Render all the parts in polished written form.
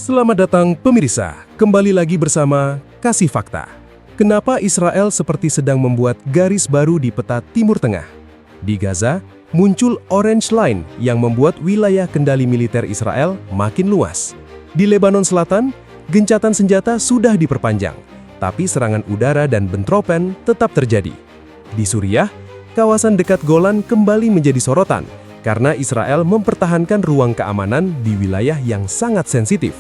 Selamat datang pemirsa, kembali lagi bersama Kasih Fakta. Kenapa Israel seperti sedang membuat garis baru di peta Timur Tengah? Di Gaza, muncul Orange Line yang membuat wilayah kendali militer Israel makin luas. Di Lebanon Selatan, gencatan senjata sudah diperpanjang, tapi serangan udara dan bentrokan tetap terjadi. Di Suriah, kawasan dekat Golan kembali menjadi sorotan karena Israel mempertahankan ruang keamanan di wilayah yang sangat sensitif.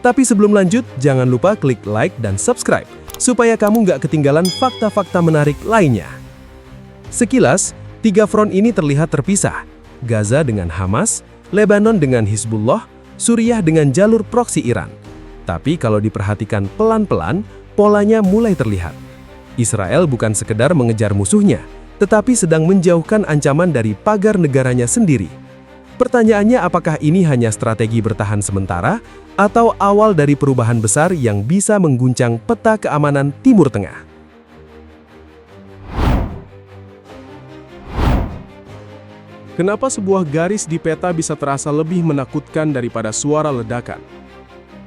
Tapi sebelum lanjut, jangan lupa klik like dan subscribe, supaya kamu nggak ketinggalan fakta-fakta menarik lainnya. Sekilas, tiga front ini terlihat terpisah. Gaza dengan Hamas, Lebanon dengan Hizbullah, Suriah dengan jalur proksi Iran. Tapi kalau diperhatikan pelan-pelan, polanya mulai terlihat. Israel bukan sekedar mengejar musuhnya, tetapi sedang menjauhkan ancaman dari pagar negaranya sendiri. Pertanyaannya, apakah ini hanya strategi bertahan sementara atau awal dari perubahan besar yang bisa mengguncang peta keamanan Timur Tengah? Kenapa sebuah garis di peta bisa terasa lebih menakutkan daripada suara ledakan?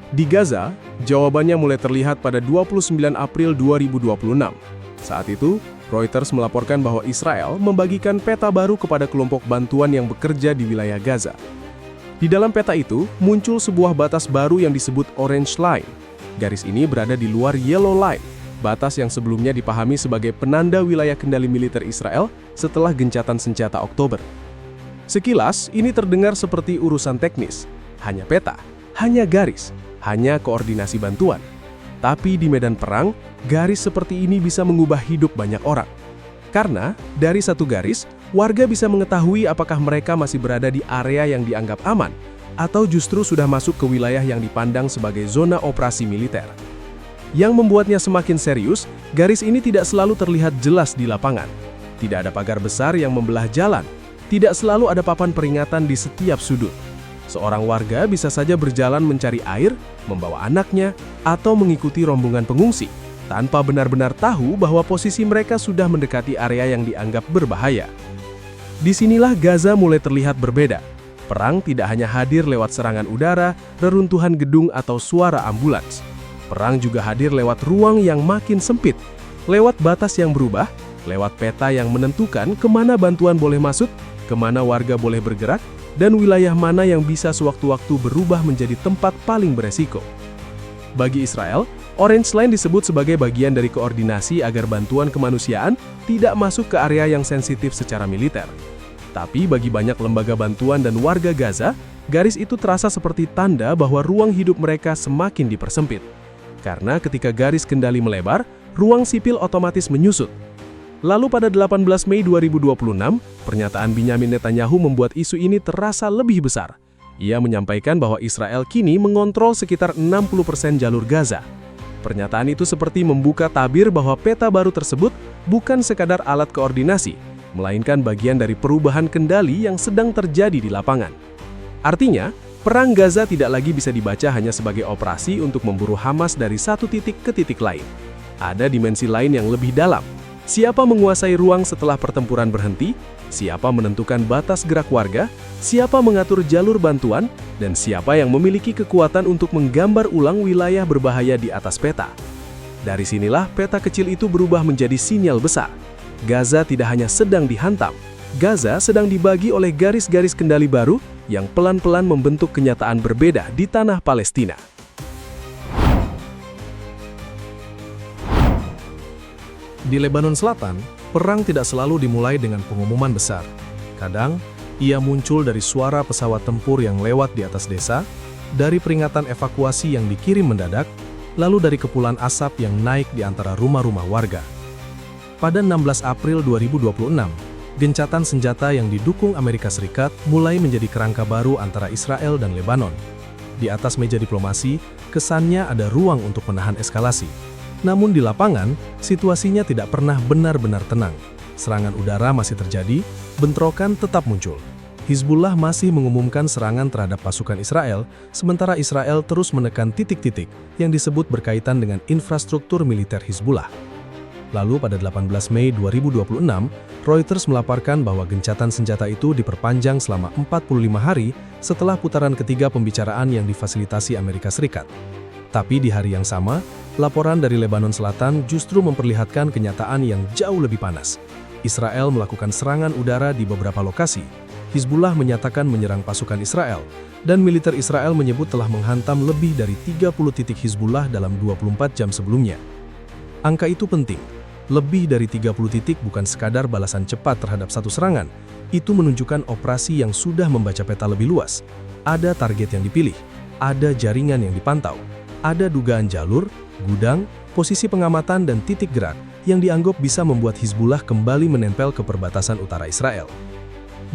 Di Gaza, jawabannya mulai terlihat pada 29 April 2026. Saat itu, Reuters melaporkan bahwa Israel membagikan peta baru kepada kelompok bantuan yang bekerja di wilayah Gaza. Di dalam peta itu, muncul sebuah batas baru yang disebut Orange Line. Garis ini berada di luar Yellow Line, batas yang sebelumnya dipahami sebagai penanda wilayah kendali militer Israel setelah gencatan senjata Oktober. Sekilas, ini terdengar seperti urusan teknis. Hanya peta, hanya garis, hanya koordinasi bantuan. Tapi di medan perang, garis seperti ini bisa mengubah hidup banyak orang. Karena dari satu garis, warga bisa mengetahui apakah mereka masih berada di area yang dianggap aman, atau justru sudah masuk ke wilayah yang dipandang sebagai zona operasi militer. Yang membuatnya semakin serius, garis ini tidak selalu terlihat jelas di lapangan. Tidak ada pagar besar yang membelah jalan. Tidak selalu ada papan peringatan di setiap sudut. Seorang warga bisa saja berjalan mencari air, membawa anaknya, atau mengikuti rombongan pengungsi, tanpa benar-benar tahu bahwa posisi mereka sudah mendekati area yang dianggap berbahaya. Disinilah Gaza mulai terlihat berbeda. Perang tidak hanya hadir lewat serangan udara, reruntuhan gedung, atau suara ambulans. Perang juga hadir lewat ruang yang makin sempit, lewat batas yang berubah, lewat peta yang menentukan kemana bantuan boleh masuk, kemana warga boleh bergerak, dan wilayah mana yang bisa sewaktu-waktu berubah menjadi tempat paling beresiko. Bagi Israel, Orange Line disebut sebagai bagian dari koordinasi agar bantuan kemanusiaan tidak masuk ke area yang sensitif secara militer. Tapi bagi banyak lembaga bantuan dan warga Gaza, garis itu terasa seperti tanda bahwa ruang hidup mereka semakin dipersempit. Karena ketika garis kendali melebar, ruang sipil otomatis menyusut. Lalu pada 18 Mei 2026, pernyataan Benyamin Netanyahu membuat isu ini terasa lebih besar. Ia menyampaikan bahwa Israel kini mengontrol sekitar 60% jalur Gaza. Pernyataan itu seperti membuka tabir bahwa peta baru tersebut bukan sekadar alat koordinasi, melainkan bagian dari perubahan kendali yang sedang terjadi di lapangan. Artinya, perang Gaza tidak lagi bisa dibaca hanya sebagai operasi untuk memburu Hamas dari satu titik ke titik lain. Ada dimensi lain yang lebih dalam. Siapa menguasai ruang setelah pertempuran berhenti, siapa menentukan batas gerak warga, siapa mengatur jalur bantuan, dan siapa yang memiliki kekuatan untuk menggambar ulang wilayah berbahaya di atas peta. Dari sinilah peta kecil itu berubah menjadi sinyal besar. Gaza tidak hanya sedang dihantam, Gaza sedang dibagi oleh garis-garis kendali baru yang pelan-pelan membentuk kenyataan berbeda di tanah Palestina. Di Lebanon Selatan, perang tidak selalu dimulai dengan pengumuman besar. Kadang, ia muncul dari suara pesawat tempur yang lewat di atas desa, dari peringatan evakuasi yang dikirim mendadak, lalu dari kepulan asap yang naik di antara rumah-rumah warga. Pada 16 April 2026, gencatan senjata yang didukung Amerika Serikat mulai menjadi kerangka baru antara Israel dan Lebanon. Di atas meja diplomasi, kesannya ada ruang untuk menahan eskalasi. Namun di lapangan, situasinya tidak pernah benar-benar tenang. Serangan udara masih terjadi, bentrokan tetap muncul. Hizbullah masih mengumumkan serangan terhadap pasukan Israel, sementara Israel terus menekan titik-titik yang disebut berkaitan dengan infrastruktur militer Hizbullah. Lalu pada 18 Mei 2026, Reuters melaporkan bahwa gencatan senjata itu diperpanjang selama 45 hari setelah putaran ketiga pembicaraan yang difasilitasi Amerika Serikat. Tapi di hari yang sama, laporan dari Lebanon Selatan justru memperlihatkan kenyataan yang jauh lebih panas. Israel melakukan serangan udara di beberapa lokasi. Hizbullah menyatakan menyerang pasukan Israel, dan militer Israel menyebut telah menghantam lebih dari 30 titik Hizbullah dalam 24 jam sebelumnya. Angka itu penting. Lebih dari 30 titik bukan sekadar balasan cepat terhadap satu serangan. Itu menunjukkan operasi yang sudah membaca peta lebih luas. Ada target yang dipilih, ada jaringan yang dipantau, ada dugaan jalur, gudang, posisi pengamatan dan titik gerak yang dianggap bisa membuat Hizbullah kembali menempel ke perbatasan utara Israel.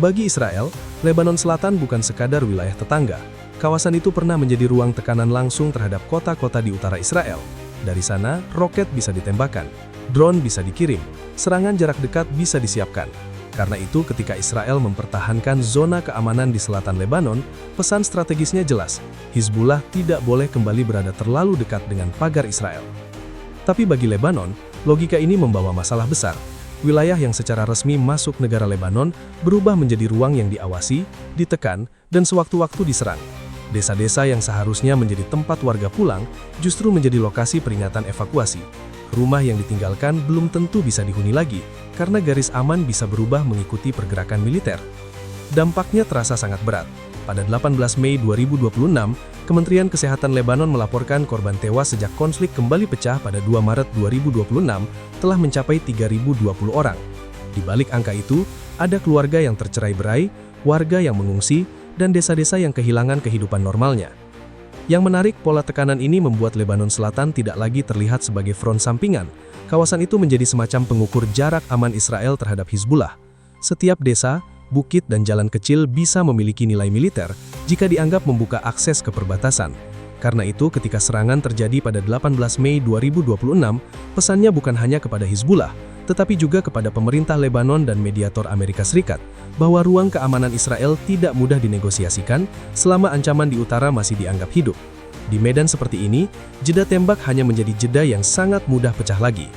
Bagi Israel, Lebanon Selatan bukan sekadar wilayah tetangga. Kawasan itu pernah menjadi ruang tekanan langsung terhadap kota-kota di utara Israel. Dari sana, roket bisa ditembakkan, drone bisa dikirim, serangan jarak dekat bisa disiapkan. Karena itu, ketika Israel mempertahankan zona keamanan di selatan Lebanon, pesan strategisnya jelas, Hizbullah tidak boleh kembali berada terlalu dekat dengan pagar Israel. Tapi bagi Lebanon, logika ini membawa masalah besar. Wilayah yang secara resmi masuk negara Lebanon berubah menjadi ruang yang diawasi, ditekan, dan sewaktu-waktu diserang. Desa-desa yang seharusnya menjadi tempat warga pulang justru menjadi lokasi peringatan evakuasi. Rumah yang ditinggalkan belum tentu bisa dihuni lagi, karena garis aman bisa berubah mengikuti pergerakan militer. Dampaknya terasa sangat berat. Pada 18 Mei 2026, Kementerian Kesehatan Lebanon melaporkan korban tewas sejak konflik kembali pecah pada 2 Maret 2026 telah mencapai 3.020 orang. Di balik angka itu, ada keluarga yang tercerai-berai, warga yang mengungsi, dan desa-desa yang kehilangan kehidupan normalnya. Yang menarik, pola tekanan ini membuat Lebanon Selatan tidak lagi terlihat sebagai front sampingan. Kawasan itu menjadi semacam pengukur jarak aman Israel terhadap Hizbullah. Setiap desa, bukit dan jalan kecil bisa memiliki nilai militer jika dianggap membuka akses ke perbatasan. Karena itu, ketika serangan terjadi pada 18 Mei 2026, pesannya bukan hanya kepada Hizbullah, tetapi juga kepada pemerintah Lebanon dan mediator Amerika Serikat, bahwa ruang keamanan Israel tidak mudah dinegosiasikan selama ancaman di utara masih dianggap hidup. Di medan seperti ini, jeda tembak hanya menjadi jeda yang sangat mudah pecah lagi.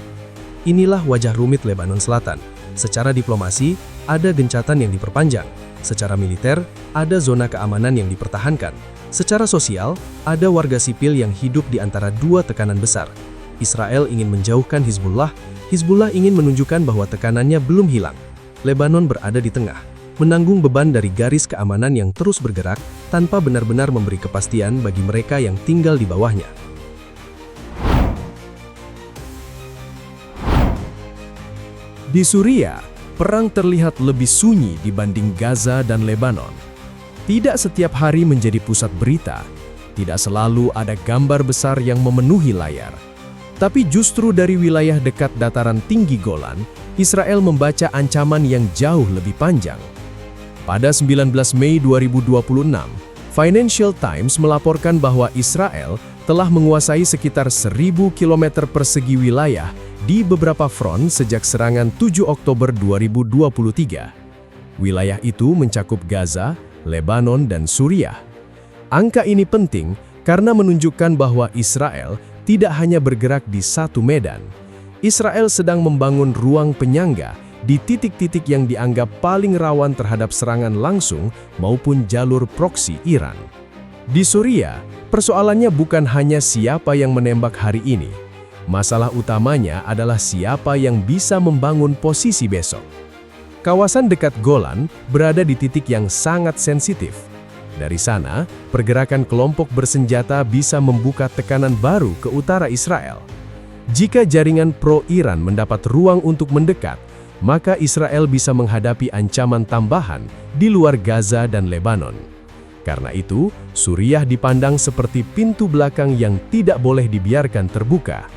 Inilah wajah rumit Lebanon Selatan. Secara diplomasi, ada gencatan yang diperpanjang. Secara militer, ada zona keamanan yang dipertahankan. Secara sosial, ada warga sipil yang hidup di antara dua tekanan besar. Israel ingin menjauhkan Hizbullah, Hizbullah ingin menunjukkan bahwa tekanannya belum hilang. Lebanon berada di tengah, menanggung beban dari garis keamanan yang terus bergerak tanpa benar-benar memberi kepastian bagi mereka yang tinggal di bawahnya. Di Suriah, perang terlihat lebih sunyi dibanding Gaza dan Lebanon. Tidak setiap hari menjadi pusat berita, tidak selalu ada gambar besar yang memenuhi layar. Tapi justru dari wilayah dekat dataran tinggi Golan, Israel membaca ancaman yang jauh lebih panjang. Pada 19 Mei 2026, Financial Times melaporkan bahwa Israel telah menguasai sekitar 1.000 km persegi wilayah di beberapa front sejak serangan 7 Oktober 2023. Wilayah itu mencakup Gaza, Lebanon, dan Suriah. Angka ini penting karena menunjukkan bahwa Israel tidak hanya bergerak di satu medan. Israel sedang membangun ruang penyangga di titik-titik yang dianggap paling rawan terhadap serangan langsung maupun jalur proksi Iran. Di Suriah, persoalannya bukan hanya siapa yang menembak hari ini. Masalah utamanya adalah siapa yang bisa membangun posisi besok. Kawasan dekat Golan berada di titik yang sangat sensitif. Dari sana, pergerakan kelompok bersenjata bisa membuka tekanan baru ke utara Israel. Jika jaringan pro-Iran mendapat ruang untuk mendekat, maka Israel bisa menghadapi ancaman tambahan di luar Gaza dan Lebanon. Karena itu, Suriah dipandang seperti pintu belakang yang tidak boleh dibiarkan terbuka.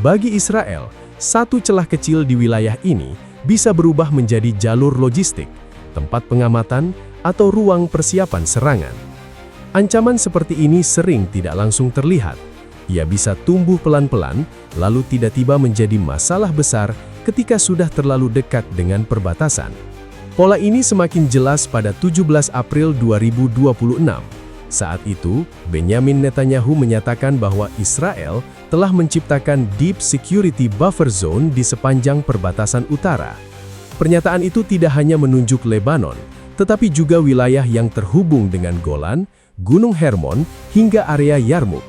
Bagi Israel, satu celah kecil di wilayah ini bisa berubah menjadi jalur logistik, tempat pengamatan, atau ruang persiapan serangan. Ancaman seperti ini sering tidak langsung terlihat. Ia bisa tumbuh pelan-pelan, lalu tiba-tiba menjadi masalah besar ketika sudah terlalu dekat dengan perbatasan. Pola ini semakin jelas pada 17 April 2026. Saat itu, Benyamin Netanyahu menyatakan bahwa Israel telah menciptakan Deep Security Buffer Zone di sepanjang perbatasan utara. Pernyataan itu tidak hanya menunjuk Lebanon, tetapi juga wilayah yang terhubung dengan Golan, Gunung Hermon, hingga area Yarmuk.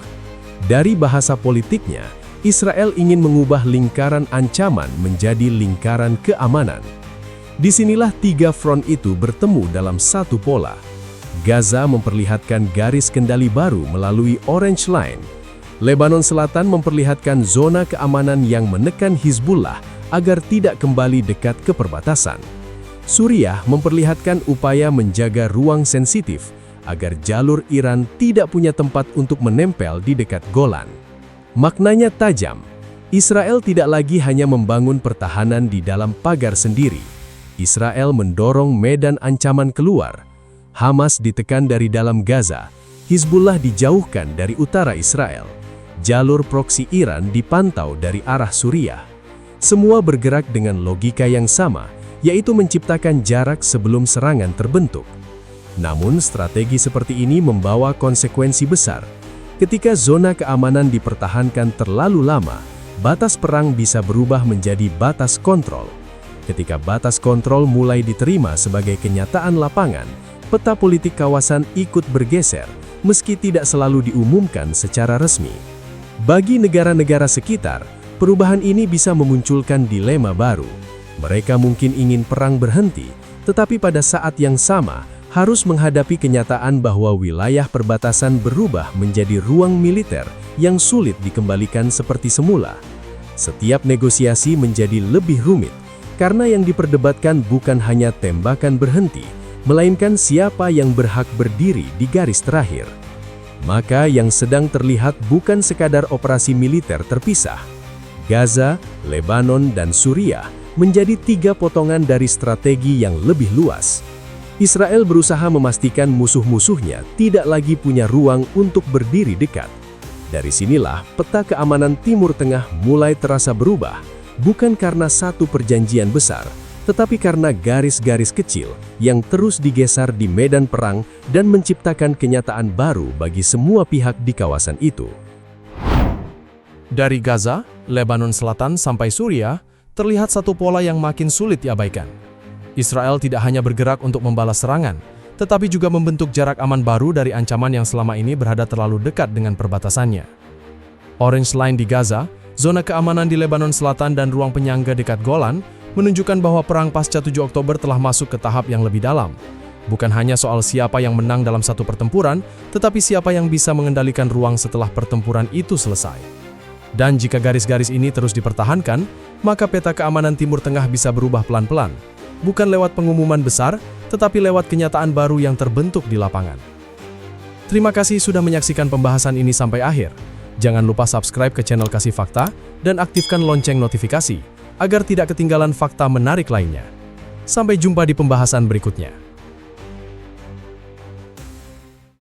Dari bahasa politiknya, Israel ingin mengubah lingkaran ancaman menjadi lingkaran keamanan. Disinilah tiga front itu bertemu dalam satu pola. Gaza memperlihatkan garis kendali baru melalui Orange Line. Lebanon Selatan memperlihatkan zona keamanan yang menekan Hizbullah agar tidak kembali dekat ke perbatasan. Suriah memperlihatkan upaya menjaga ruang sensitif agar jalur Iran tidak punya tempat untuk menempel di dekat Golan. Maknanya tajam. Israel tidak lagi hanya membangun pertahanan di dalam pagar sendiri. Israel mendorong medan ancaman keluar. Hamas ditekan dari dalam Gaza, Hizbullah dijauhkan dari utara Israel. Jalur proksi Iran dipantau dari arah Suriah. Semua bergerak dengan logika yang sama, yaitu menciptakan jarak sebelum serangan terbentuk. Namun strategi seperti ini membawa konsekuensi besar. Ketika zona keamanan dipertahankan terlalu lama, batas perang bisa berubah menjadi batas kontrol. Ketika batas kontrol mulai diterima sebagai kenyataan lapangan, peta politik kawasan ikut bergeser, meski tidak selalu diumumkan secara resmi. Bagi negara-negara sekitar, perubahan ini bisa memunculkan dilema baru. Mereka mungkin ingin perang berhenti, tetapi pada saat yang sama, harus menghadapi kenyataan bahwa wilayah perbatasan berubah menjadi ruang militer yang sulit dikembalikan seperti semula. Setiap negosiasi menjadi lebih rumit, karena yang diperdebatkan bukan hanya tembakan berhenti, melainkan siapa yang berhak berdiri di garis terakhir. Maka yang sedang terlihat bukan sekadar operasi militer terpisah. Gaza, Lebanon, dan Suriah menjadi tiga potongan dari strategi yang lebih luas. Israel berusaha memastikan musuh-musuhnya tidak lagi punya ruang untuk berdiri dekat. Dari sinilah peta keamanan Timur Tengah mulai terasa berubah, bukan karena satu perjanjian besar, tetapi karena garis-garis kecil yang terus digeser di medan perang dan menciptakan kenyataan baru bagi semua pihak di kawasan itu. Dari Gaza, Lebanon Selatan sampai Suriah, terlihat satu pola yang makin sulit diabaikan. Israel tidak hanya bergerak untuk membalas serangan, tetapi juga membentuk jarak aman baru dari ancaman yang selama ini berada terlalu dekat dengan perbatasannya. Orange Line di Gaza, zona keamanan di Lebanon Selatan dan ruang penyangga dekat Golan menunjukkan bahwa perang pasca 7 Oktober telah masuk ke tahap yang lebih dalam. Bukan hanya soal siapa yang menang dalam satu pertempuran, tetapi siapa yang bisa mengendalikan ruang setelah pertempuran itu selesai. Dan jika garis-garis ini terus dipertahankan, maka peta keamanan Timur Tengah bisa berubah pelan-pelan. Bukan lewat pengumuman besar, tetapi lewat kenyataan baru yang terbentuk di lapangan. Terima kasih sudah menyaksikan pembahasan ini sampai akhir. Jangan lupa subscribe ke channel Kasih Fakta dan aktifkan lonceng notifikasi, agar tidak ketinggalan fakta menarik lainnya. Sampai jumpa di pembahasan berikutnya.